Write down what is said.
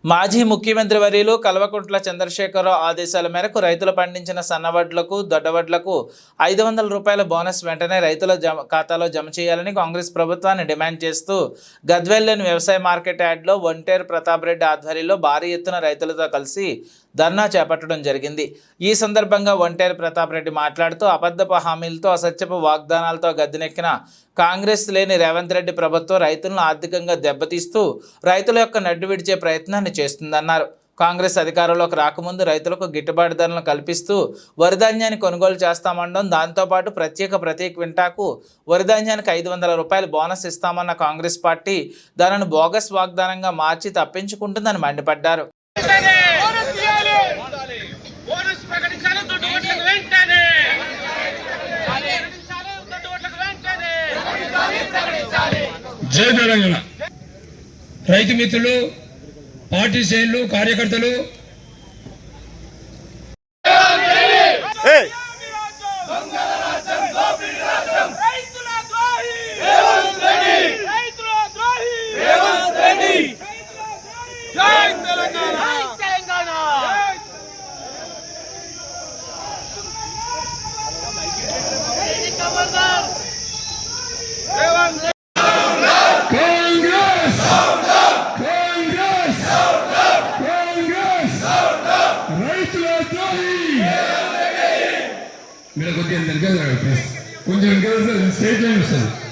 మాజీ ముఖ్యమంత్రి వర్యులు కల్వకుంట్ల చంద్రశేఖరరావు ఆదేశాల మేరకు రైతులు పండించిన సన్నవడ్లకు దొడ్డవడ్లకు 500 రూపాయల బోనస్ వెంటనే రైతుల ఖాతాలో జమ చేయాలని కాంగ్రెస్ ప్రభుత్వాన్ని డిమాండ్ చేస్తూ గద్వేల్లోని వ్యవసాయ మార్కెట్ యార్డ్లో ఒంటేరు ప్రతాప్ రెడ్డి ఆధ్వర్యంలో భారీ ఎత్తున రైతులతో కలిసి ధర్నా చేపట్టడం జరిగింది। ఈ సందర్భంగా ఒంటేరు ప్రతాప్ రెడ్డి మాట్లాడుతూ అబద్ధపు హామీలతో అసత్యపు వాగ్దానాలతో గద్దెనెక్కిన కాంగ్రెస్ లేని రేవంత్ రెడ్డి ప్రభుత్వం రైతులను ఆర్థికంగా దెబ్బతీస్తూ రైతుల యొక్క నడ్డు విడిచే ప్రయత్నాన్ని చేస్తుందన్నారు। కాంగ్రెస్ అధికారంలోకి రాకముందు రైతులకు గిట్టుబాటు ధరలను కల్పిస్తూ వరిధాన్యాన్ని కొనుగోలు చేస్తామనడం, దాంతోపాటు ప్రతి క్వింటాకు వరిధాన్యానికి 500 రూపాయల బోనస్ ఇస్తామన్న కాంగ్రెస్ పార్టీ దానిని బోగస్ వాగ్దానంగా మార్చి తప్పించుకుంటుందని మండిపడ్డారు। జై తెలంగాణ। రైతు మిత్రులు, పార్టీ శ్రేణులు, కార్యకర్తలు కొంచెం స్టేట్ లైన్ వస్తుంది।